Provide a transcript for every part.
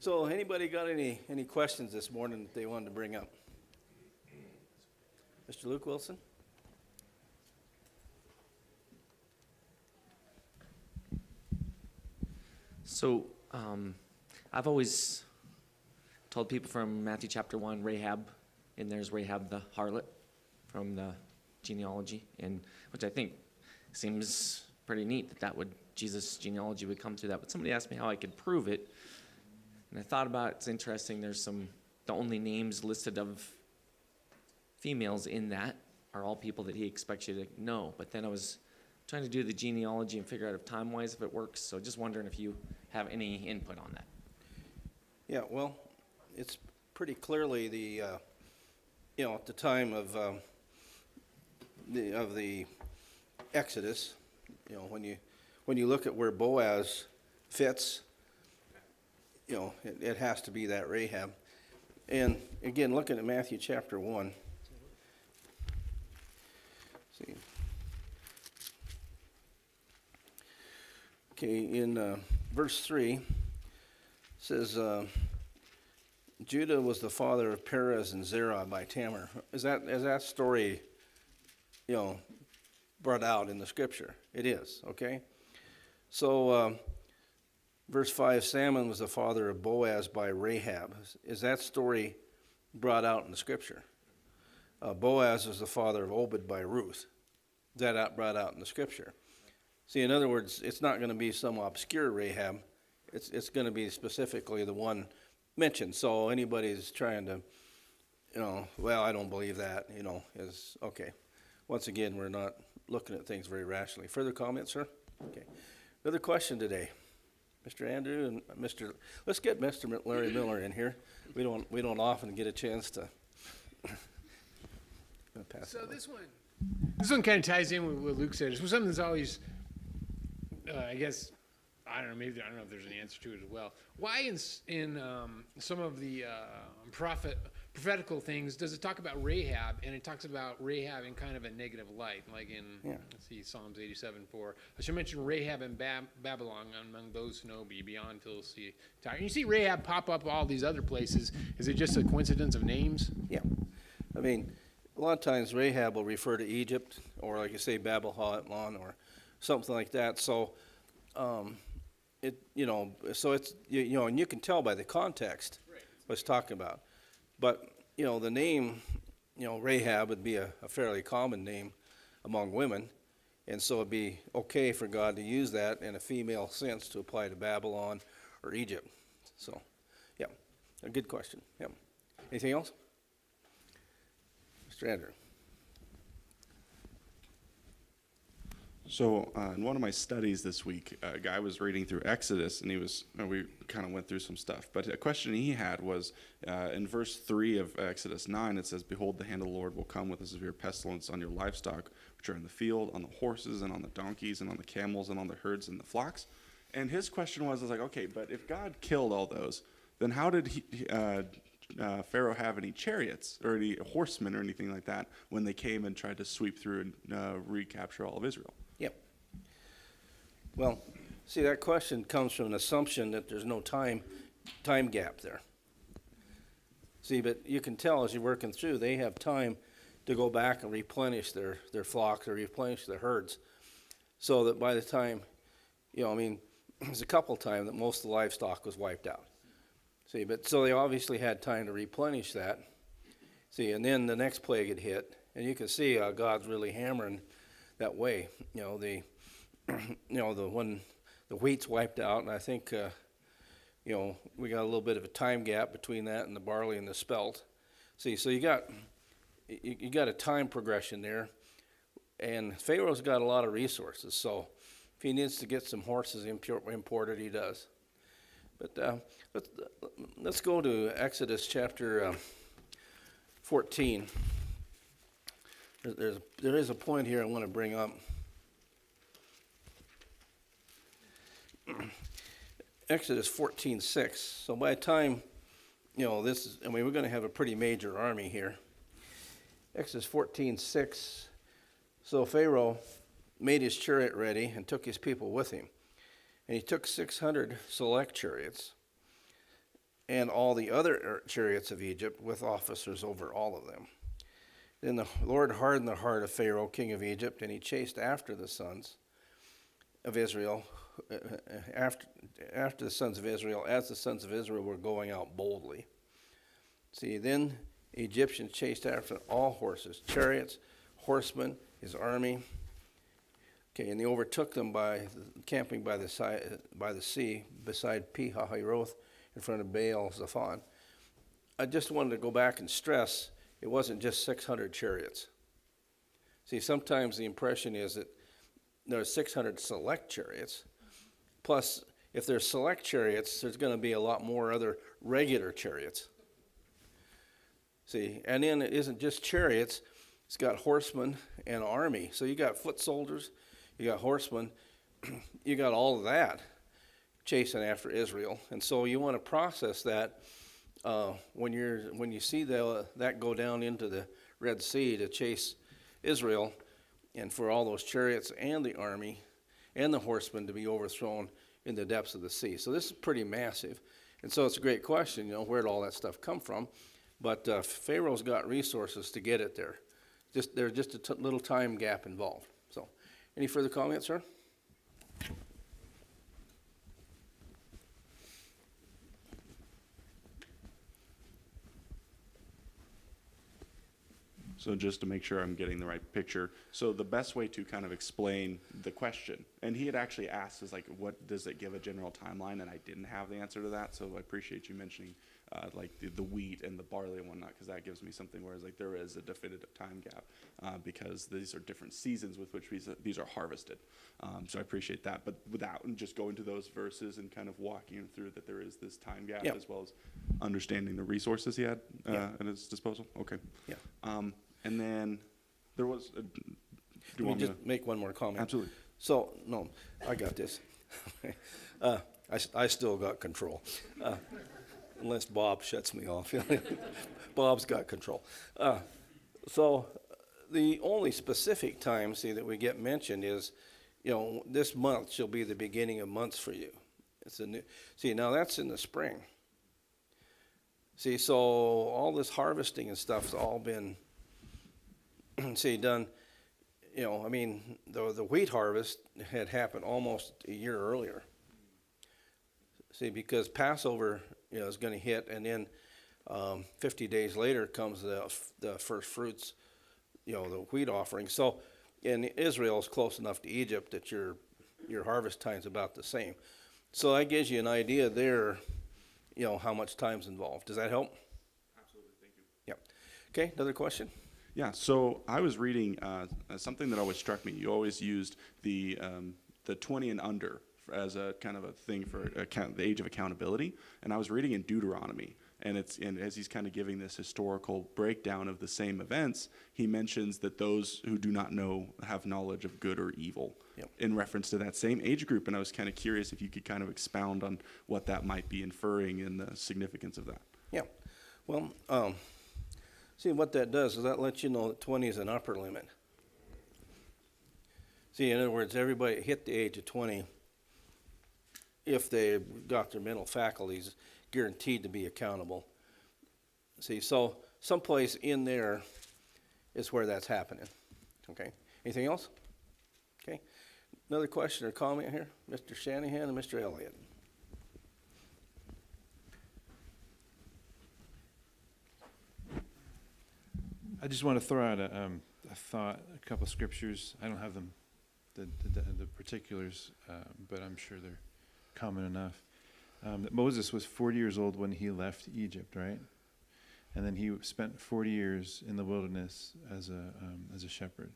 So anybody got any questions this morning that they wanted to bring up? Mr. Luke Wilson? So, I've always told people from Matthew chapter 1, Rahab, and there's Rahab the harlot from the genealogy, and which I think seems pretty neat that Jesus' genealogy would come through that. But somebody asked me how I could prove it, and I thought about it. It's interesting. There's the only names listed of females in that are all people that he expects you to know. But then I was trying to do the genealogy and figure out if time-wise if it works. So just wondering if you have any input on that. Yeah, well, it's pretty clearly at the time of the Exodus, when you look at where Boaz fits, it has to be that Rahab. And again, looking at Matthew chapter 1, see. Okay, in verse 3, it says, Judah was the father of Perez and Zerah by Tamar. Is that story, brought out in the scripture? It is, okay? So, verse 5, Salmon was the father of Boaz by Rahab. Is that story brought out in the scripture? Boaz was the father of Obed by Ruth. Is that brought out in the scripture? See, in other words, it's not going to be some obscure Rahab. It's going to be specifically the one mentioned. So anybody's trying to, well, I don't believe that, is okay. Once again, we're not looking at things very rationally. Further comments, sir? Okay. Another question today. Mr. Andrew and let's get Mr. Larry Miller in here. We don't often get a chance to pass. So this one kind of ties in with what Luke said. It's something that's always, I guess, I don't know if there's an answer to it as well. Why in some of the prophetical things does it talk about Rahab, and it talks about Rahab in kind of a negative light, like in let's see, Psalms 87:4. I should mention Rahab and Babylon among those who know me beyond till see tired. And you see Rahab pop up all these other places. Is it just a coincidence of names? Yeah, I mean, a lot of times Rahab will refer to Egypt, or like you say, Babylon, or something like that. So. So it's, and you can tell by the context what it's talking about. But, the name, Rahab would be a fairly common name among women. And so it'd be okay for God to use that in a female sense to apply to Babylon or Egypt. So, yeah, a good question. Yeah. Anything else? Mr. Andrew. So in one of my studies this week, a guy was reading through Exodus, and we kind of went through some stuff. But a question he had was, in verse 3 of Exodus 9, it says, "Behold, the hand of the Lord will come with a severe pestilence on your livestock, which are in the field, on the horses, and on the donkeys, and on the camels, and on the herds and the flocks." And his question was like, okay, but if God killed all those, then how did Pharaoh have any chariots or any horsemen or anything like that when they came and tried to sweep through and recapture all of Israel? Yep. Well, see, that question comes from an assumption that there's no time gap there. See, but you can tell as you're working through, they have time to go back and replenish their flocks or replenish their herds, so that by the time, there's a couple times that most of the livestock was wiped out. See, but so they obviously had time to replenish that. See, and then the next plague had hit, and you can see God's really hammering that way. When the wheat's wiped out, and I think, we got a little bit of a time gap between that and the barley and the spelt. See, so you got a time progression there, and Pharaoh's got a lot of resources. So if he needs to get some horses imported, he does. But let's go to Exodus chapter 14. There is a point here I want to bring up. Exodus 14:6. So by the time, we're going to have a pretty major army here. Exodus 14:6. So Pharaoh made his chariot ready and took his people with him. And he took 600 select chariots and all the other chariots of Egypt with officers over all of them. Then the Lord hardened the heart of Pharaoh, king of Egypt, and he chased after the sons of Israel, after the sons of Israel, as the sons of Israel were going out boldly. See, then the Egyptians chased after all horses, chariots, horsemen, his army. Okay, and they overtook them by camping by the sea beside Pi-hahiroth in front of Baal Zephon. I just wanted to go back and stress it wasn't just 600 chariots. See, sometimes the impression is that there are 600 select chariots. Plus, if there's select chariots, there's going to be a lot more other regular chariots. See, and then it isn't just chariots, it's got horsemen and army. So you got foot soldiers, you got horsemen, you got all of that chasing after Israel. And so you want to process that when you see that go down into the Red Sea to chase Israel, and for all those chariots and the army and the horsemen to be overthrown in the depths of the sea. So this is pretty massive. And so it's a great question, where did all that stuff come from? But Pharaoh's got resources to get it there. There's just a little time gap involved. So any further comments, sir? So just to make sure I'm getting the right picture, so the best way to kind of explain the question, and he had actually asked, is like, what does it give a general timeline? And I didn't have the answer to that, so I appreciate you mentioning like the wheat and the barley and whatnot, because that gives me something, whereas like there is a definitive time gap because these are different seasons with which these are harvested. So I appreciate that, but without just going to those verses and kind of walking him through that there is this time gap, Yeah. as well as understanding the resources he had Yeah. at his disposal. Okay. Yeah. And then there was. Do you Let me want me just make one more comment. Absolutely. So, no, I got this. I still got control. Unless Bob shuts me off. Bob's got control. So the only specific time, that we get mentioned is, this month shall be the beginning of months for you. It's a new. See, now that's in the spring. See, so all this harvesting and stuff's all been, done. The wheat harvest had happened almost a year earlier. See, because Passover, is going to hit, and then 50 days later comes the first fruits, the wheat offering. So, and Israel is close enough to Egypt that your harvest time's about the same. So that gives you an idea there, how much time's involved. Does that help? Absolutely. Thank you. Yep. Okay. Another question? Yeah. So I was reading something that always struck me. You always used the 20 and under as a kind of a thing for the age of accountability. And I was reading in Deuteronomy, and as he's kind of giving this historical breakdown of the same events, he mentions that those who do not know have knowledge of good or evil. Yep. In reference to that same age group. And I was kind of curious if you could kind of expound on what that might be inferring and the significance of that. Yeah. Well, see, what that does is that lets you know that 20 is an upper limit. See, in other words, everybody hit the age of 20, if they got their mental faculties, guaranteed to be accountable. See, so someplace in there is where that's happening. Okay. Anything else? Okay. Another question or comment here? Mr. Shanahan and Mr. Elliott. I just want to throw out a thought, a couple scriptures. I don't have them, the particulars, but I'm sure they're common enough. That Moses was 40 years old when he left Egypt, right? And then he spent 40 years in the wilderness as a shepherd.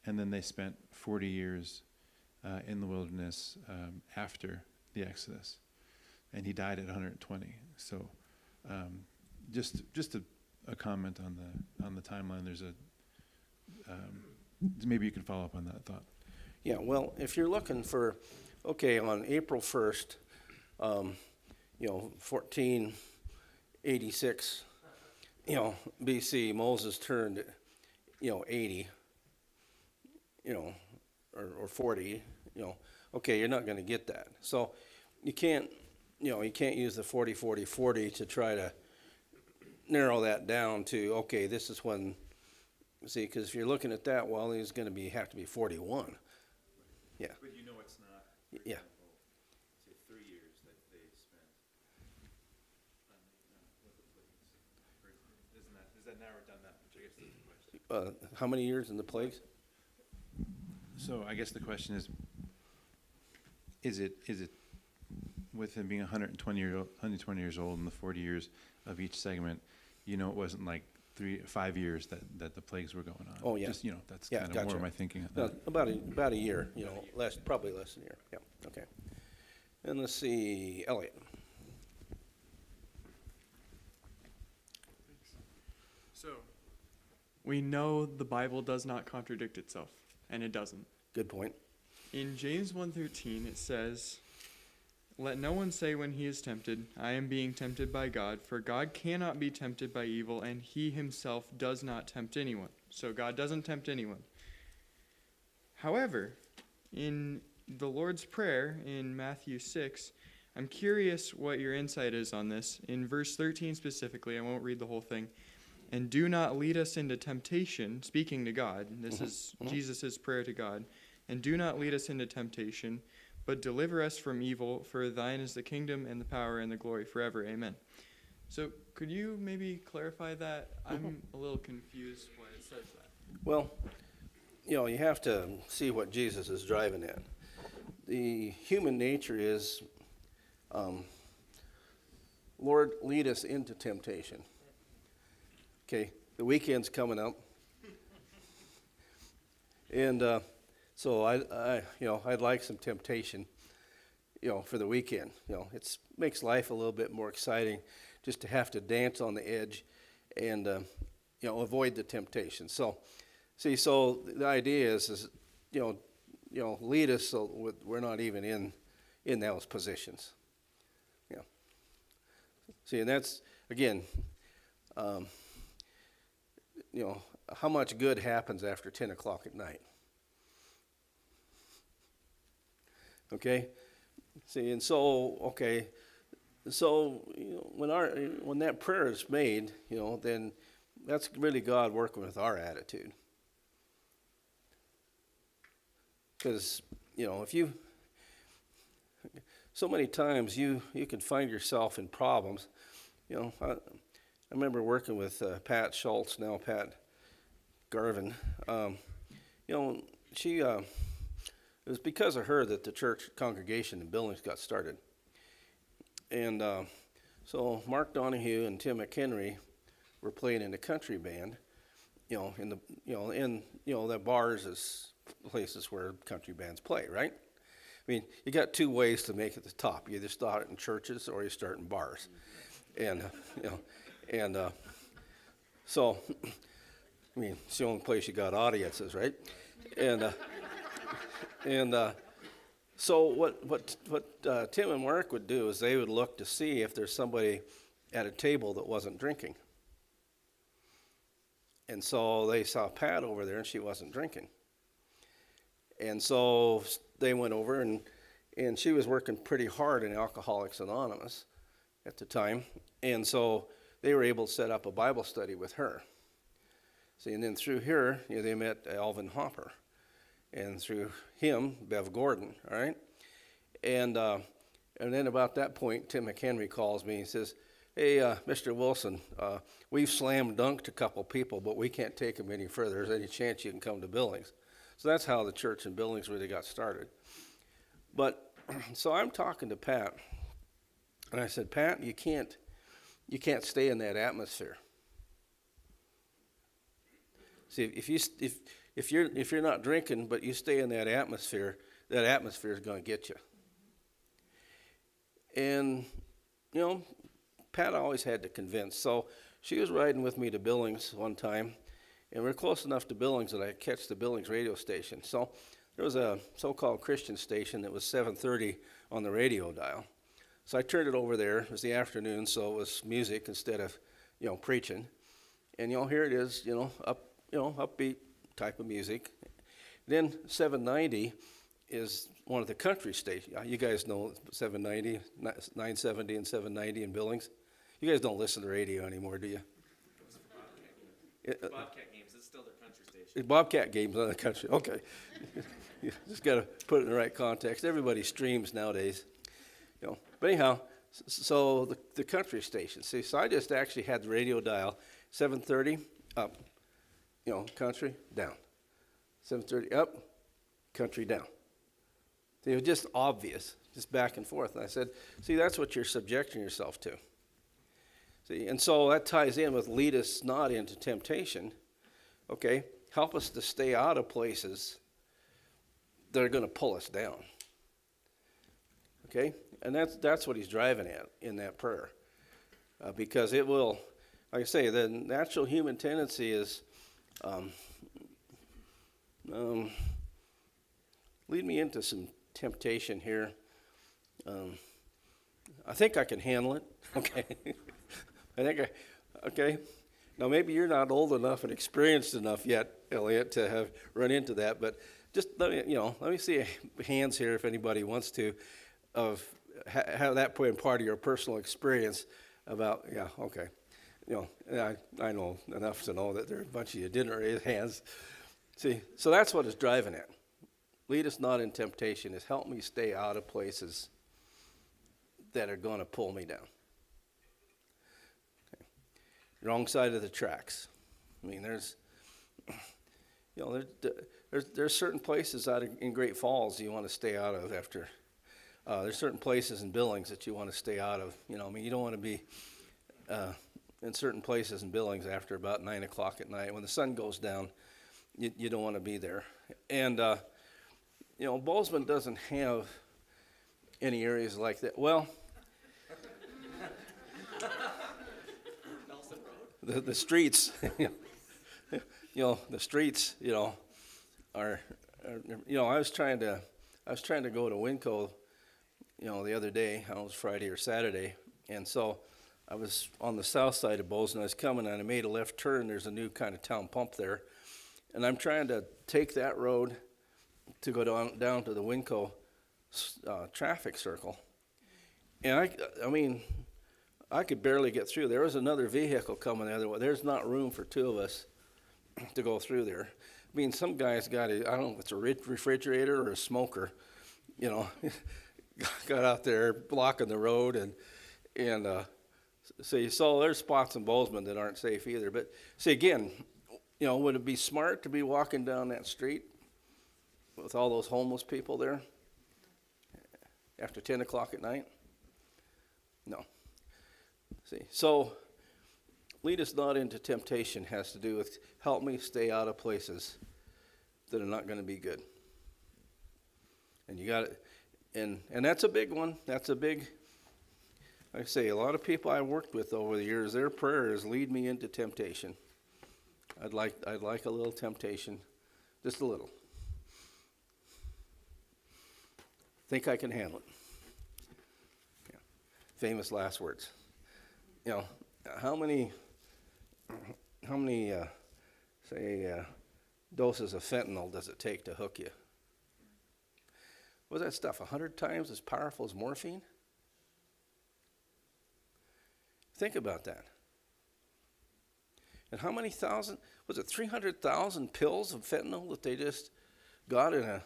And then they spent 40 years in the wilderness after the Exodus. And he died at 120. So just a comment on the timeline. There's maybe you can follow up on that thought. Yeah, well, if you're looking for, on April 1st, 1486, BC, Moses turned, 80, or 40, you're not going to get that. So you can't you can't use the 40-40-40 to try to narrow that down to, okay, this is when, see, because if you're looking at that, well, he's going to have to be 41. Yeah. But you know it's not, Yeah. say, 3 years that they spent with the plagues. Is that narrowed down that much? I guess that's the question. How many years in the plagues? So I guess the question is it with him being 120 years old and the 40 years of each segment, it wasn't like 5 years that the plagues were going on. Oh, yeah. Just, that's Yeah, kind of gotcha. more my thinking. No, about a year, probably less than a year. Yeah, okay. And let's see, Elliot. So, we know the Bible does not contradict itself, and it doesn't. Good point. In James 1:13, it says, "Let no one say when he is tempted, I am being tempted by God, for God cannot be tempted by evil, and he himself does not tempt anyone." So God doesn't tempt anyone. However, in the Lord's Prayer in Matthew 6, I'm curious what your insight is on this. In verse 13 specifically, I won't read the whole thing. "And do not lead us into temptation," speaking to God. This is Jesus' prayer to God. "And do not lead us into temptation, but deliver us from evil, for thine is the kingdom and the power and the glory forever. Amen." So could you maybe clarify that? I'm a little confused why it says that. Well, you have to see what Jesus is driving at. The human nature is, Lord, lead us into temptation. Okay, the weekend's coming up. And so I'd like some temptation, for the weekend. It makes life a little bit more exciting just to have to dance on the edge and, avoid the temptation. So the idea is lead us so we're not even in those positions. Yeah. See, and that's, again, how much good happens after 10 o'clock at night. Okay? See, and so, okay, so, when that prayer is made, then that's really God working with our attitude. Because, if you, so many times you can find yourself in problems. I remember working with Pat Schultz, now Pat Garvin. She, it was because of her that the church congregation in Billings got started. And so Mark Donahue and Tim McHenry were playing in a country band, in the bars is places where country bands play, right? I mean, you got two ways to make it to the top. You either start in churches or you start in bars. And, so, I mean, it's the only place you got audiences, right? So what Tim and Mark would do is they would look to see if there's somebody at a table that wasn't drinking. And so they saw Pat over there and she wasn't drinking. And so they went over and she was working pretty hard in Alcoholics Anonymous at the time. And so they were able to set up a Bible study with her. See, and then through here, they met Alvin Hopper. And through him, Bev Gordon, all right? And then about that point, Tim McHenry calls me and says, "Hey, Mr. Wilson, we've slam dunked a couple people, but we can't take them any further. Is there any chance you can come to Billings?" So that's how the church in Billings really got started. But, so I'm talking to Pat, and I said, "Pat, you can't stay in that atmosphere. See, if you're not drinking, but you stay in that atmosphere is going to get you." And, Pat always had to convince. So she was riding with me to Billings one time, and we're close enough to Billings that I catch the Billings radio station. So there was a so-called Christian station that was 7:30 on the radio dial. So I turned it over there. It was the afternoon, so it was music instead of, preaching. And, here it is, upbeat type of music. Then 790 is one of the country stations. You guys know 790, 970 and 790 in Billings. You guys don't listen to the radio anymore, do you? Bobcat games, it's still their country station. Bobcat games on the country, okay. You just got to put it in the right context. Everybody streams nowadays, you know. But anyhow, so the country station. See, so I just actually had the radio dial 730 up, you know, country down. 730 up, country down. It was just obvious, just back and forth. And I said, see, that's what you're subjecting yourself to. See, and so that ties in with lead us not into temptation. Okay, help us to stay out of places that are going to pull us down. Okay, and that's what he's driving at in that prayer, because it will, like I say, the natural human tendency is, lead me into some temptation here. I think I can handle it. Okay, okay. Now maybe you're not old enough and experienced enough yet, Elliot, to have run into that, but just let me see hands here if anybody wants to, of have that point part of your personal experience about, yeah, okay. You know, I know enough to know that there are a bunch of you didn't raise hands. See, so that's what it's driving at. Lead us not in temptation is help me stay out of places that are going to pull me down. Okay. Wrong side of the tracks. I mean, there's certain places out in Great Falls you want to stay out of after. There's certain places in Billings that you want to stay out of. You know, I mean, you don't want to be in certain places in Billings after about 9 o'clock at night. When the sun goes down, you don't want to be there. And, you know, Bozeman doesn't have any areas like that. Well, the streets, you know, the streets, you know, are you know, I was trying to go to Winco, you know, the other day. I don't know, it was Friday or Saturday, and so I was on the south side of Bozeman. I was coming and I made a left turn. There's a new kind of town pump there, and I'm trying to take that road to go down to the Winco traffic circle, and I mean, I could barely get through. There was another vehicle coming the other way. There's not room for two of us to go through there. I mean, some guy's got I don't know if it's a refrigerator or a smoker, you know, got out there blocking the road, and so there's spots in Bozeman that aren't safe either. But see, again, you know, would it be smart to be walking down that street with all those homeless people there after 10 o'clock at night? No. See, so lead us not into temptation has to do with help me stay out of places that are not going to be good. And you got it, and that's a big one. That's a big, like I say, a lot of people I worked with over the years, their prayer is lead me into temptation. I'd like a little temptation, just a little. Think I can handle it. Yeah. Famous last words. You know, how many doses of fentanyl does it take to hook you? Was that stuff 100 times as powerful as morphine? Think about that. And how many thousand, was it 300,000 pills of fentanyl that they just got in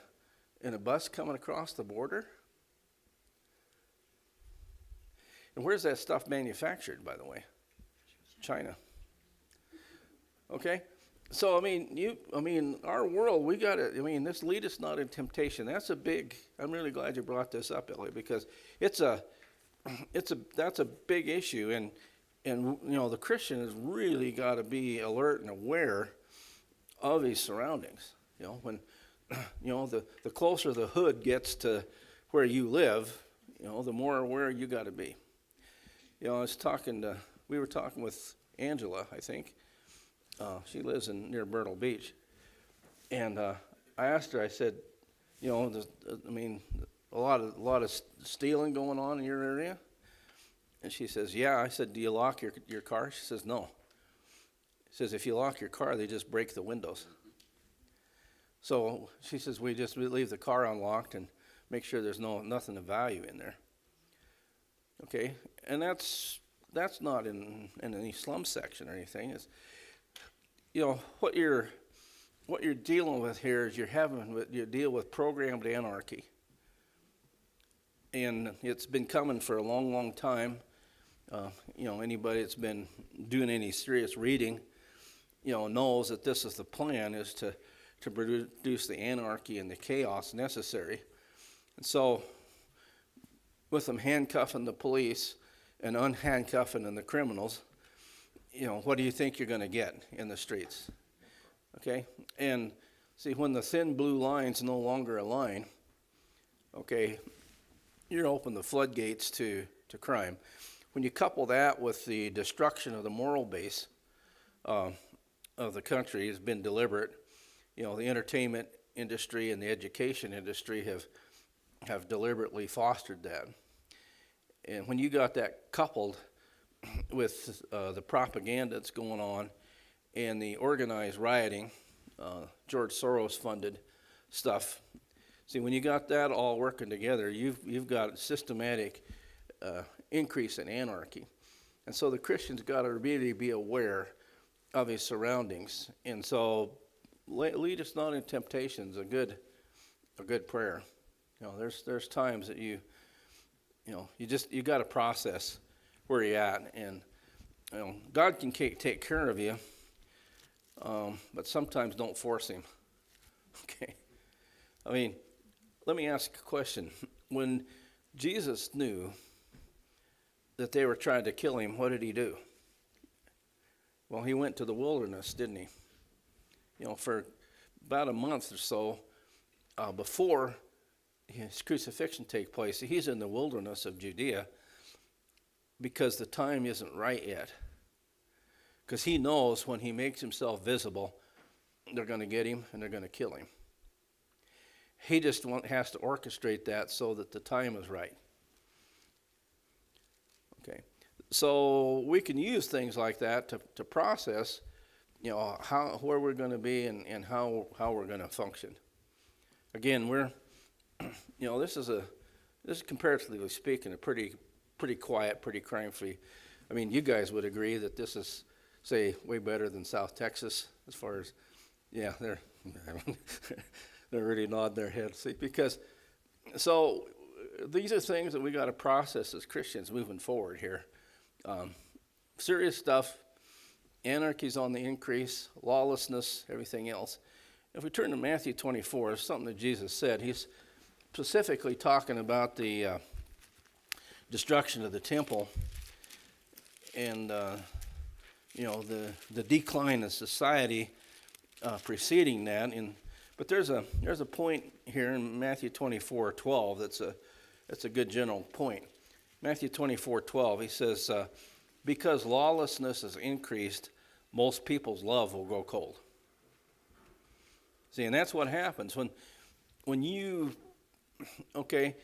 a bus coming across the border? And where's that stuff manufactured, by the way? China. Okay? So, I mean, our world, we got to, this lead us not in temptation. That's a big, I'm really glad you brought this up, Elliot, because that's a big issue. And you know, the Christian has really got to be alert and aware of his surroundings. You know, when, you know, the closer the hood gets to where you live, you know, the more aware you got to be. You know, we were talking with Angela, I think. She lives near Myrtle Beach. And I asked her, I said, you know, a lot of stealing going on in your area? And she says, yeah. I said, do you lock your car? She says, no. She says, if you lock your car, they just break the windows. So she says we just leave the car unlocked and make sure there's nothing of value in there. Okay, and that's not in any slum section or anything. It's, you know, what you're dealing with here is you deal with programmed anarchy, and it's been coming for a long, long time. You know, anybody that's been doing any serious reading, you know, knows that this is the plan, is to produce the anarchy and the chaos necessary. And so, with them handcuffing the police and unhandcuffing the criminals, you know, what do you think you're going to get in the streets? Okay? And see, when the thin blue line's no longer a line, okay, you're open the floodgates to crime. When you couple that with the destruction of the moral base of the country, has been deliberate. You know, the entertainment industry and the education industry have deliberately fostered that. And when you got that coupled with the propaganda that's going on and the organized rioting, George Soros funded stuff. See, when you got that all working together, you've got a systematic increase in anarchy. And so the Christian's got to really be aware of his surroundings. And so lead us not in temptation is a good prayer. You know, there's times that you got to process where you're at, and you know, God can take care of you, but sometimes don't force him. Okay, I mean, let me ask a question. When Jesus knew that they were trying to kill him, what did he do? Well, he went to the wilderness, didn't he? You know, for about a month or so before his crucifixion take place, he's in the wilderness of Judea because the time isn't right yet. Because he knows when he makes himself visible, they're going to get him and they're going to kill him. He just has to orchestrate that so that the time is right. Okay, so we can use things like that to process, you know, where we're going to be and how we're going to function. Again, you know, this is comparatively speaking a pretty quiet, pretty crime-free. I mean, you guys would agree that this is, say, way better than South Texas as far as, yeah, they're really nodding their heads. See, because so these are things that we got to process as Christians moving forward here. Serious stuff, anarchy's on the increase, lawlessness, everything else. If we turn to Matthew 24, it's something that Jesus said. He's specifically talking about the destruction of the temple and you know, the decline of society preceding that. But there's a point here in Matthew 24:12 that's a good general point. Matthew 24:12, he says, because lawlessness has increased, most people's love will grow cold. See, and that's what happens when you, okay,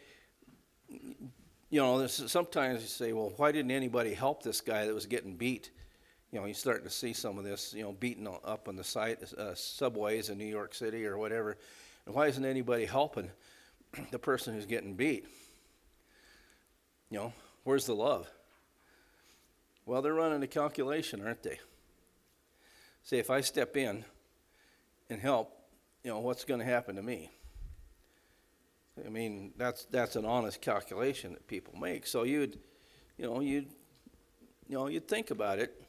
you know, sometimes you say, well, why didn't anybody help this guy that was getting beat? You know, you're starting to see some of this, you know, beating up on the subways in New York City or whatever. And why isn't anybody helping the person who's getting beat? You know, where's the love? Well, they're running a calculation, aren't they? Say, if I step in and help, you know, what's going to happen to me? I mean, that's an honest calculation that people make. So you'd think about it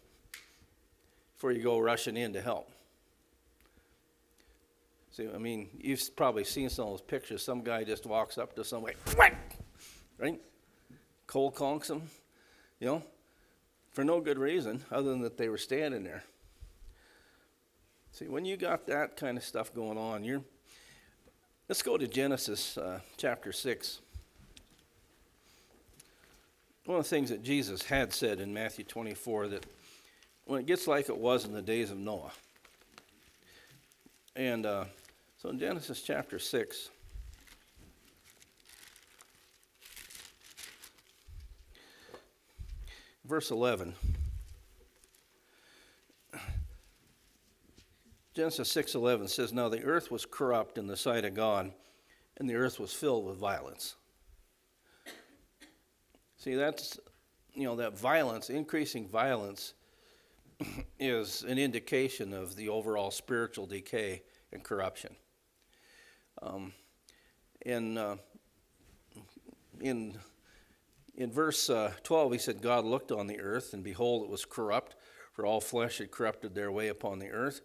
before you go rushing in to help. See, I mean, you've probably seen some of those pictures. Some guy just walks up to somebody, right? Cold conks them, you know, for no good reason other than that they were standing there. See, when you got that kind of stuff going on, let's go to Genesis chapter 6. One of the things that Jesus had said in Matthew 24, that when it gets like it was in the days of Noah. And so in Genesis chapter 6, verse 11, Genesis 6:11 says, "Now the earth was corrupt in the sight of God, and the earth was filled with violence." See, that's, that violence, increasing violence, is an indication of the overall spiritual decay and corruption. In verse 12, he said, "God looked on the earth, and behold, it was corrupt, for all flesh had corrupted their way upon the earth."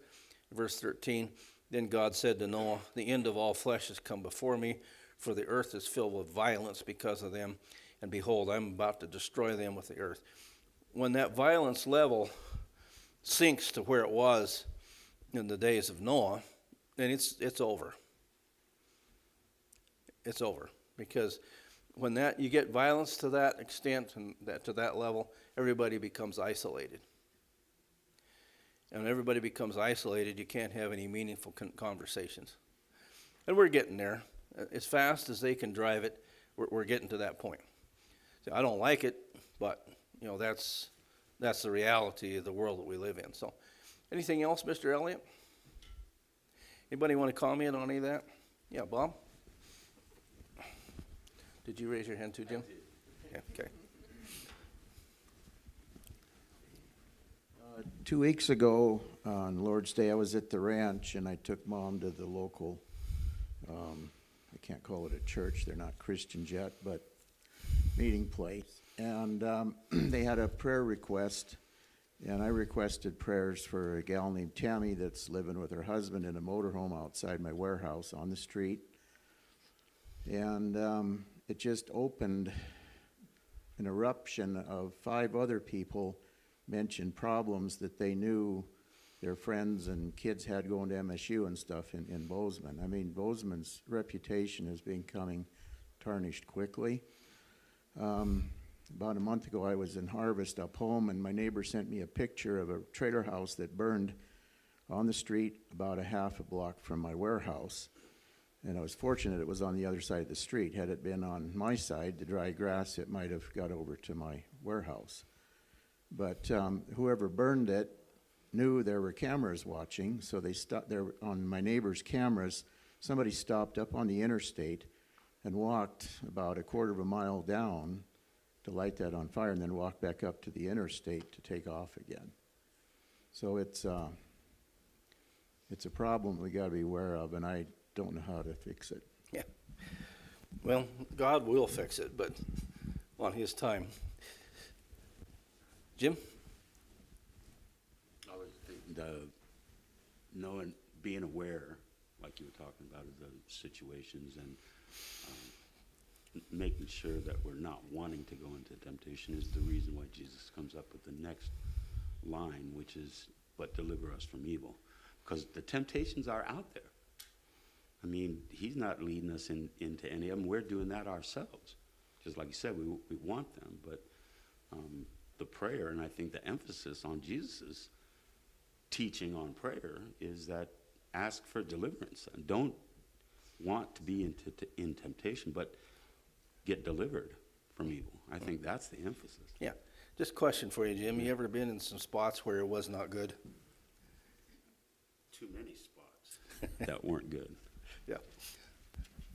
Verse 13, "Then God said to Noah, the end of all flesh has come before me, for the earth is filled with violence because of them, and behold, I'm about to destroy them with the earth." When that violence level sinks to where it was in the days of Noah, then it's over. It's over, because when you get violence to that extent and to that level, everybody becomes isolated. And when everybody becomes isolated, you can't have any meaningful conversations. And we're getting there. As fast as they can drive it, we're getting to that point. So I don't like it, but that's the reality of the world that we live in. So, anything else, Mr. Elliott? Anybody want to comment on any of that? Yeah, Bob? Did you raise your hand too, Jim? Yeah, okay. 2 weeks ago on Lord's Day, I was at the ranch, and I took Mom to the local, I can't call it a church, they're not Christians yet, but meeting place. And they had a prayer request, and I requested prayers for a gal named Tammy that's living with her husband in a motorhome outside my warehouse on the street. And it just opened an eruption of 5 other people mentioned problems that they knew their friends and kids had going to MSU and stuff in Bozeman. I mean, Bozeman's reputation is becoming tarnished quickly. About a month ago, I was in Harvest up home, and my neighbor sent me a picture of a trailer house that burned on the street about a half a block from my warehouse. And I was fortunate it was on the other side of the street. Had it been on my side, the dry grass, it might have got over to my warehouse. But whoever burned it knew there were cameras watching, so they stopped there on my neighbor's cameras. Somebody stopped up on the interstate and walked about a quarter of a mile down to light that on fire, and then walked back up to the interstate to take off again. So it's a problem we got to be aware of, and I don't know how to fix it. Yeah. Well, God will fix it, but on His time. Jim? I was thinking being aware, like you were talking about, of the situations, and making sure that we're not wanting to go into temptation is the reason why Jesus comes up with the next line, which is, "But deliver us from evil." Because the temptations are out there. I mean, He's not leading us into any of them. We're doing that ourselves. Just like you said, we want them, but the prayer, and I think the emphasis on Jesus' teaching on prayer is that ask for deliverance, and don't want to be in temptation, but get delivered from evil. I think that's the emphasis. Yeah. Just a question for you, Jim. You ever been in some spots where it was not good? Too many spots that weren't good. Yeah.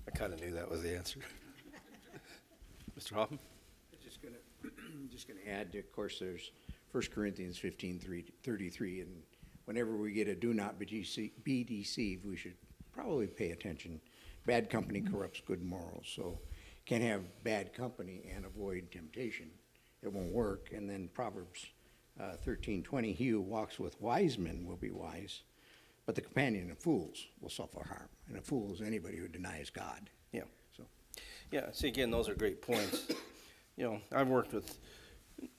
I kind of knew that was the answer. Mr. Hoffman? Just going to add, of course, there's 1 Corinthians 15:33, and whenever we get a "do not be deceived," we should probably pay attention. Bad company corrupts good morals, so can't have bad company and avoid temptation. It won't work. And then Proverbs 13:20, "He who walks with wise men will be wise, but the companion of fools will suffer harm." And a fool is anybody who denies God. Yeah. So. Yeah, see, again, those are great points. I've worked with,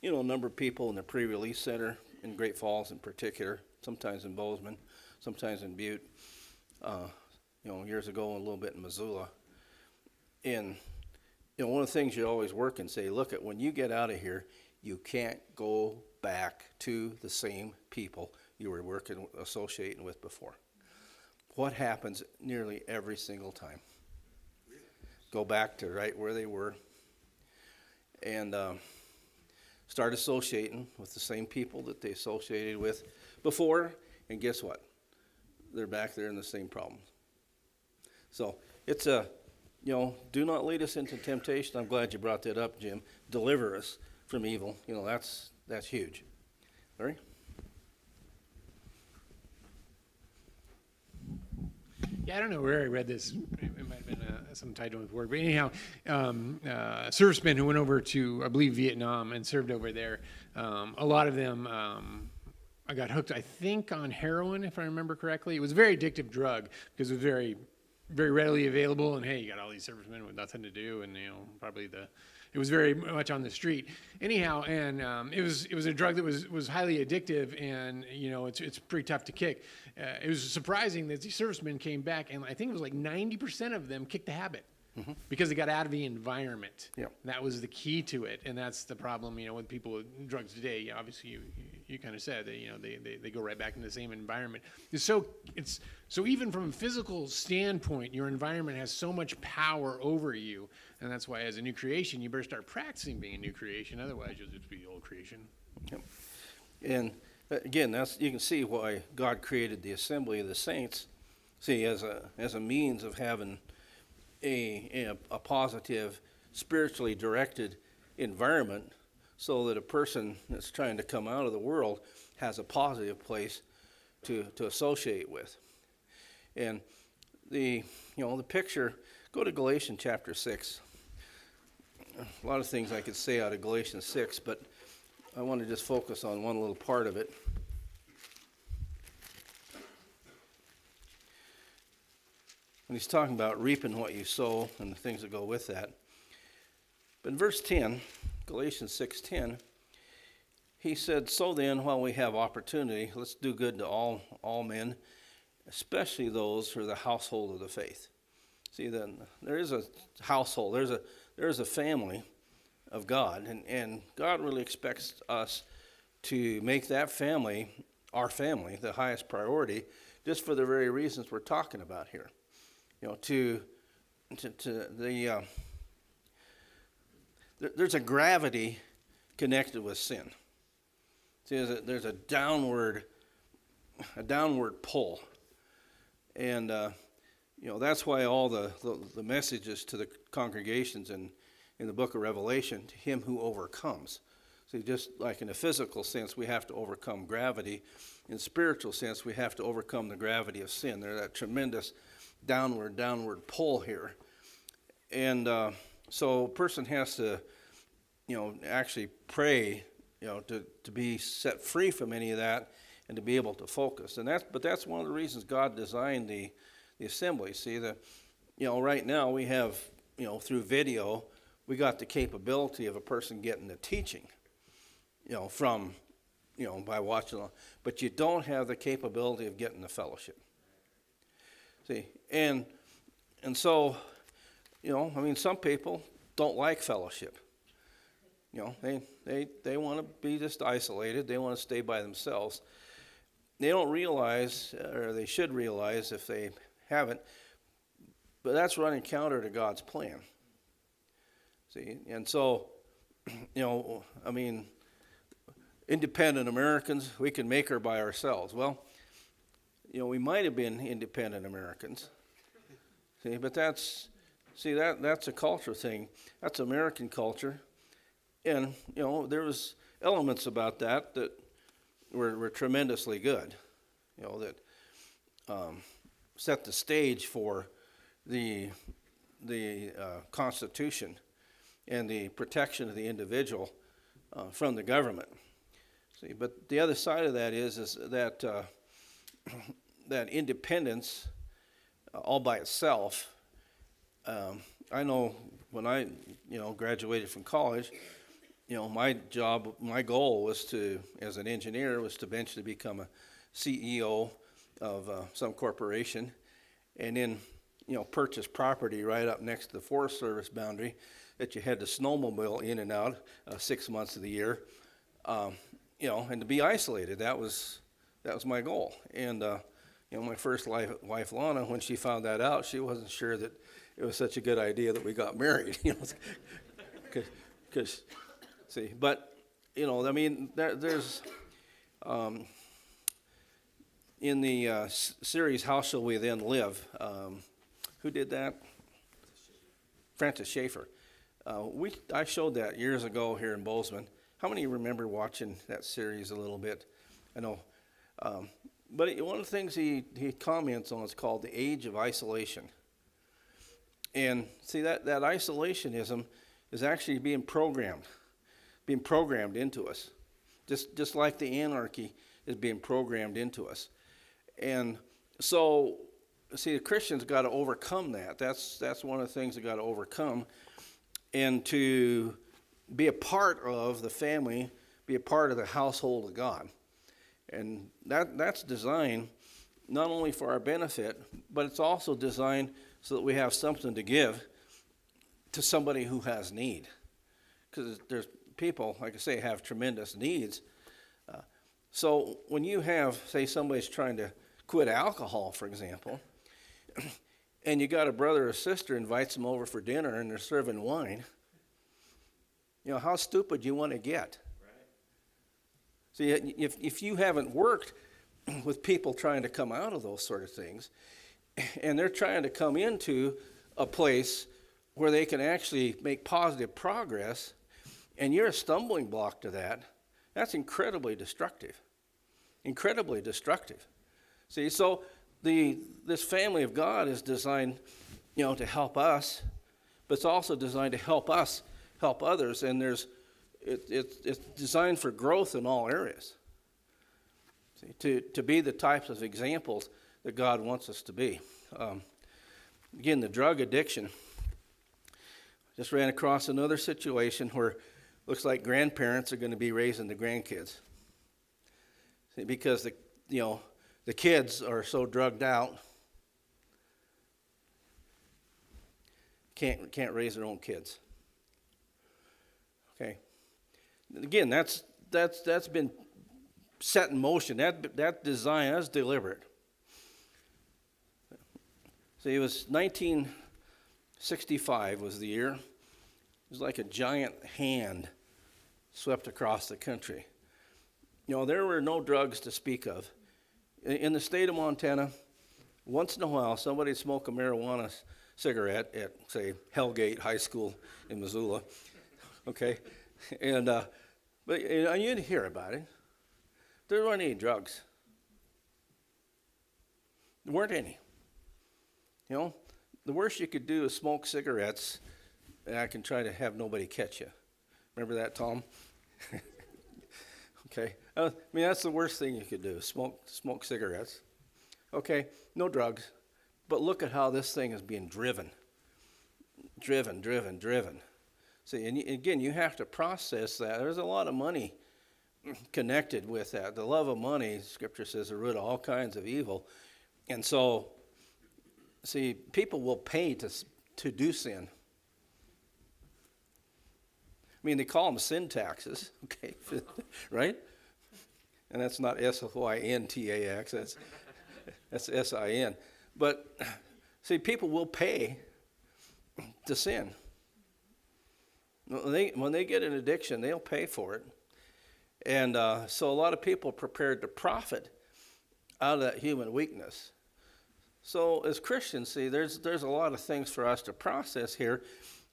a number of people in the pre-release center in Great Falls in particular, sometimes in Bozeman, sometimes in Butte, years ago, a little bit in Missoula. And, one of the things you always work and say, look, when you get out of here, you can't go back to the same people you were associating with before. What happens nearly every single time? Go back to right where they were and start associating with the same people that they associated with before, and guess what? they're back there in the same problems. So it's a, do not lead us into temptation. I'm glad you brought that up, Jim. Deliver us from evil. That's huge. Larry? Yeah, I don't know where I read this. It might have been some title with word. But anyhow, servicemen who went over to, I believe, Vietnam and served over there, a lot of them I got hooked, I think, on heroin, if I remember correctly. It was a very addictive drug because it was very, very readily available. And, hey, you got all these servicemen with nothing to do. And, it was very much on the street. Anyhow, and it was a drug that was highly addictive, and it's pretty tough to kick. It was surprising that these servicemen came back, and I think it was like 90% of them kicked the habit because they got out of the environment. Yep. That was the key to it, and that's the problem. With people with drugs today. Obviously, you kind of said that they go right back into the same environment. So even from a physical standpoint, your environment has so much power over you. And that's why, as a new creation, you better start practicing being a new creation. Otherwise, you'll just be the old creation. Yep. And again, you can see why God created the assembly of the saints. See, as a means of having a positive, spiritually directed environment, so that a person that's trying to come out of the world has a positive place to associate with. And the picture. Go to Galatians chapter 6. A lot of things I could say out of Galatians 6, but I want to just focus on one little part of it. When he's talking about reaping what you sow and the things that go with that. But in verse 10, Galatians 6:10, he said, "So then, while we have opportunity, let's do good to all men, especially those who are the household of the faith." See, then there is a household, there's a family of God, and God really expects us to make that family, our family, the highest priority, just for the very reasons we're talking about here. There's a gravity connected with sin. See, there's a downward pull, and that's why all the messages to the congregations in the book of Revelation, to him who overcomes. See, just like in a physical sense, we have to overcome gravity. In spiritual sense, we have to overcome the gravity of sin. There's that tremendous downward pull here. And so a person has to, actually pray, to be set free from any of that and to be able to focus. But that's one of the reasons God designed the assembly. See, right now we have, through video, we got the capability of a person getting the teaching, from, by watching, but you don't have the capability of getting the fellowship. See, and so, some people don't like fellowship. They want to be just isolated. They want to stay by themselves. They don't realize, or they should realize if they haven't, but that's running counter to God's plan. See, and so, independent Americans, we can make her by ourselves. Well, we might have been independent Americans. See, but that's a culture thing. That's American culture. And, there was elements about that were tremendously good, that set the stage for the Constitution and the protection of the individual from the government. See, but the other side of that is that that independence all by itself. I know when I graduated from college, my goal was to, as an engineer, was to eventually become a CEO of some corporation, and then purchase property right up next to the Forest Service boundary that you had to snowmobile in and out 6 months of the year, and to be isolated. That was my goal. And my first wife, Lana, when she found that out, she wasn't sure that it was such a good idea that we got married. Because see, but there's in the series How Shall We Then Live, who did that? Francis Schaeffer. I showed that years ago here in Bozeman. How many remember watching that series a little bit? I know. But one of the things he comments on is called the age of isolation. And see, that isolationism is actually being programmed into us, just like the anarchy is being programmed into us. And so, see, the Christians got to overcome that. That's one of the things they got to overcome, and to be a part of the family, be a part of the household of God. And that's designed not only for our benefit, but it's also designed so that we have something to give to somebody who has need. Because there's people, like I say, have tremendous needs. So when you have, say, somebody's trying to quit alcohol, for example, and you got a brother or sister invites them over for dinner and they're serving wine, how stupid you want to get. See, if you haven't worked with people trying to come out of those sort of things, and they're trying to come into a place where they can actually make positive progress, and you're a stumbling block to that, that's incredibly destructive. Incredibly destructive. See, so this family of God is designed, to help us, but it's also designed to help us help others, and it's designed for growth in all areas. See, to be the types of examples that God wants us to be. Again, the drug addiction. Just ran across another situation where looks like grandparents are going to be raising the grandkids. See, because the kids are so drugged out, can't raise their own kids. Okay. Again, that's been set in motion. That design, that's deliberate. See, it was 1965 was the year. It was like a giant hand swept across the country. There were no drugs to speak of. In the state of Montana, once in a while, somebody would smoke a marijuana cigarette at, say, Hellgate High School in Missoula. Okay? And, but you didn't hear about it. There weren't any drugs. There weren't any. The worst you could do is smoke cigarettes, and I can try to have nobody catch you. Remember that, Tom? Okay. That's the worst thing you could do, smoke cigarettes. Okay, no drugs. But look at how this thing is being driven. Driven. See, and again, you have to process that. There's a lot of money connected with that. The love of money, Scripture says, is the root of all kinds of evil. And so, see, people will pay to do sin. They call them sin taxes, okay, right? And that's not S-Y-N-T-A-X, that's S-I-N. But, see, people will pay to sin. When they get an addiction, they'll pay for it. And so a lot of people are prepared to profit out of that human weakness. So as Christians, see, there's a lot of things for us to process here.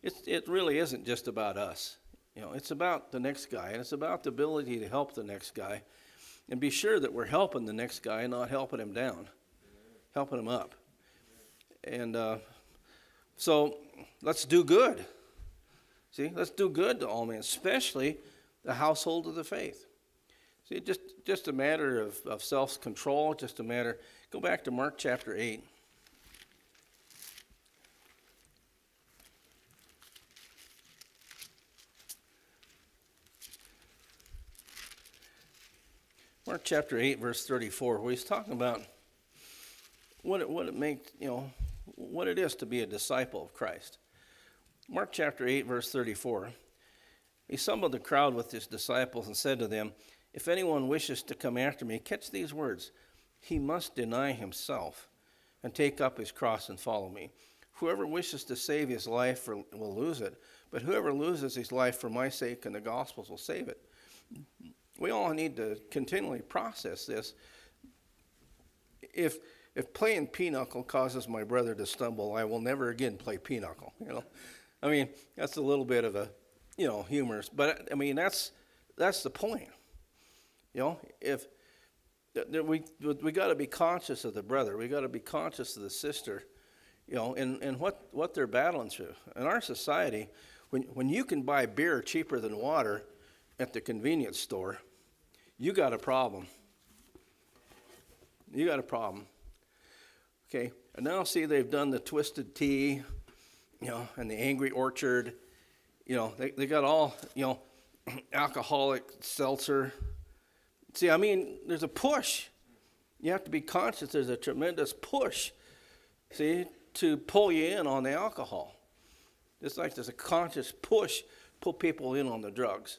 It really isn't just about us. It's about the next guy, and it's about the ability to help the next guy, and be sure that we're helping the next guy, not helping him down, helping him up. And so let's do good. See, let's do good to all men, especially the household of the faith. See, just a matter of self-control, just a matter. Go back to Mark chapter 8. Mark chapter 8, verse 34, where he's talking about what it is to be a disciple of Christ. Mark chapter 8, verse 34. He summoned the crowd with his disciples and said to them, "If anyone wishes to come after me, catch these words. He must deny himself and take up his cross and follow me. Whoever wishes to save his life will lose it, but whoever loses his life for my sake and the gospel's will save it." We all need to continually process this. if playing pinochle causes my brother to stumble, I will never again play pinochle, you know. I mean, that's a little bit of a, you know, humorous, but I mean, that's the point. You know, if we got to be conscious of the brother, we got to be conscious of the sister, you know, and what they're battling through. In our society, when you can buy beer cheaper than water at the convenience store, you got a problem. You got a problem. Okay, and now see they've done the Twisted Tea, you know, and the Angry Orchard, you know, they got all, you know, alcoholic seltzer. See, I mean, there's a push. You have to be conscious there's a tremendous push, see, to pull you in on the alcohol. It's like there's a conscious push, pull people in on the drugs.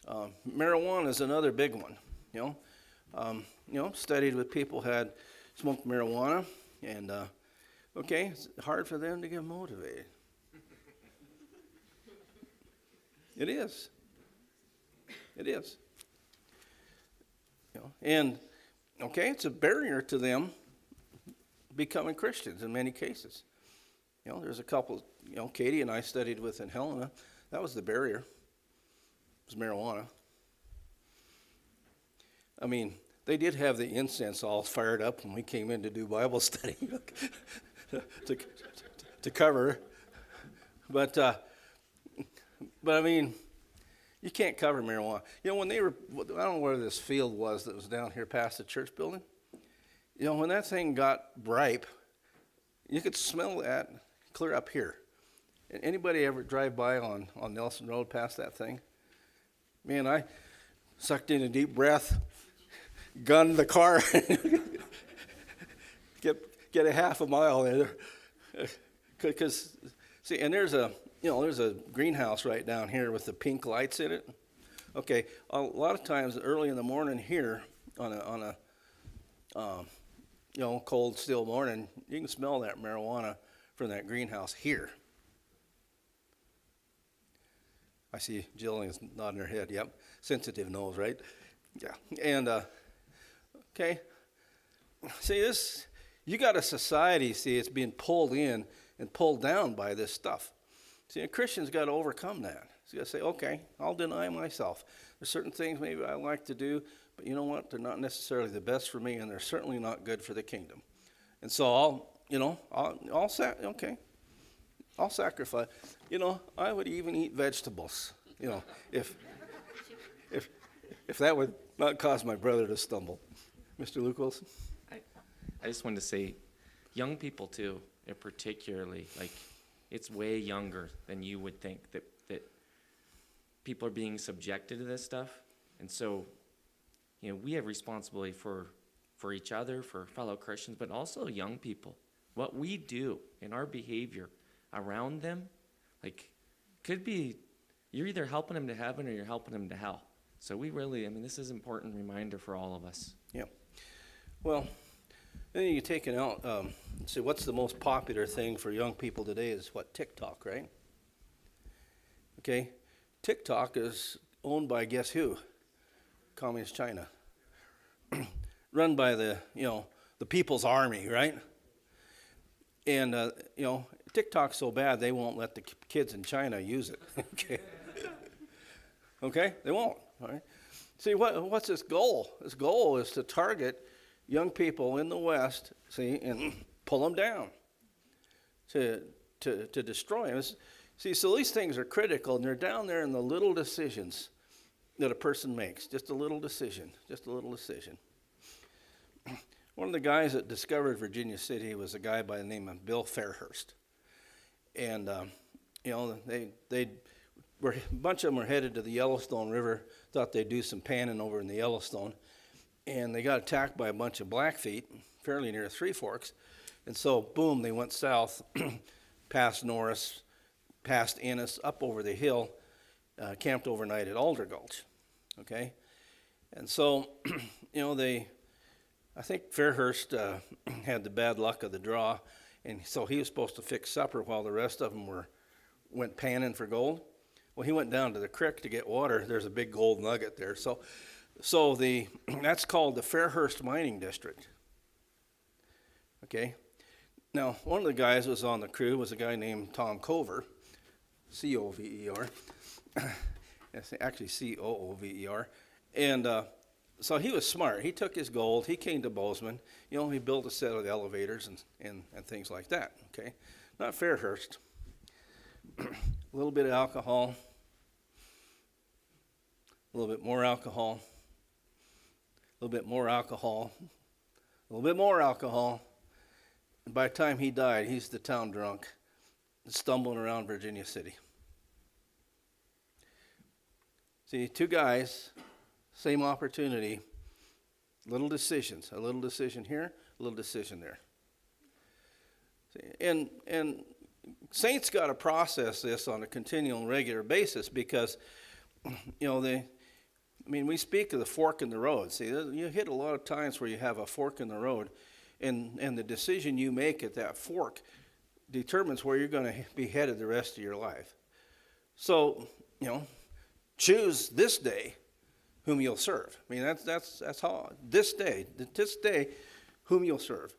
Marijuana is another big one, you know. Studied with people had smoked marijuana, and, okay, it's hard for them to get motivated. It is. It is. You know, and, okay, it's a barrier to them becoming Christians in many cases. You know, there's a couple, you know, Katie and I studied with in Helena. That was the barrier. It was marijuana. I mean, they did have the incense all fired up when we came in to do Bible study to cover. But I mean, you can't cover marijuana. You know, when they were, I don't know where this field was that was down here past the church building. You know, when that thing got ripe, you could smell that clear up here. And anybody ever drive by on Nelson Road past that thing? Man, I sucked in a deep breath, gunned the car, get a half a mile there. Because, see, and there's a greenhouse right down here with the pink lights in it. Okay, a lot of times early in the morning here on a cold, still morning, you can smell that marijuana from that greenhouse here. I see Jill is nodding her head. Yep, sensitive nose, right? Yeah, and okay. See this? You got a society. See, it's being pulled in and pulled down by this stuff. See, a Christian's got to overcome that. He's got to say, okay, I'll deny myself. There's certain things maybe I like to do, but you know what? They're not necessarily the best for me, and they're certainly not good for the kingdom. And so I'll sacrifice. You know, I would even eat vegetables. You know, if that would not cause my brother to stumble. Mr. Luke Wilson? I just wanted to say, young people too, particularly, like, it's way younger than you would think that people are being subjected to this stuff. And so, you know, we have responsibility for each other, for fellow Christians, but also young people. What we do in our behavior around them, like, could be, you're either helping them to heaven or you're helping them to hell. So we really, this is an important reminder for all of us. Yeah. Well, then you take it out. See, what's the most popular thing for young people today is what? TikTok, right? Okay. TikTok is owned by guess who? Communist China. Run by the People's Army, right? And, TikTok's so bad they won't let the kids in China use it. Okay. Okay? They won't. All right. See, what's its goal? Its goal is to target young people in the West, see, and pull them down, to destroy them. See, so these things are critical, and they're down there in the little decisions that a person makes. Just a little decision. Just a little decision. One of the guys that discovered Virginia City was a guy by the name of Bill Fairhurst. And, they were, a bunch of them were headed to the Yellowstone River, thought they'd do some panning over in the Yellowstone. And they got attacked by a bunch of Blackfeet, fairly near Three Forks. And so, boom, they went south, past Norris, past Ennis, up over the hill, camped overnight at Alder Gulch. Okay? And so, I think Fairhurst had the bad luck of the draw, and so he was supposed to fix supper while the rest of them went panning for gold. Well, he went down to the creek to get water. There's a big gold nugget there. So that's called the Fairhurst Mining District. Okay? Now, one of the guys who was on the crew was a guy named Tom Cover, C-O-V-E-R. It's actually C-O-O-V-E-R. And so he was smart. He took his gold. He came to Bozeman. You know, he built a set of elevators and things like that, okay? Not Fairhurst. A little bit of alcohol. A little bit more alcohol. A little bit more alcohol. A little bit more alcohol. And by the time he died, he's the town drunk, stumbling around Virginia City. See, two guys, same opportunity, little decisions. A little decision here, a little decision there. See, and saints got to process this on a continual and regular basis because, you know, we speak of the fork in the road. See, you hit a lot of times where you have a fork in the road, and the decision you make at that fork determines where you're going to be headed the rest of your life. So, you know, choose this day whom you'll serve. I mean, that's how, this day, whom you'll serve.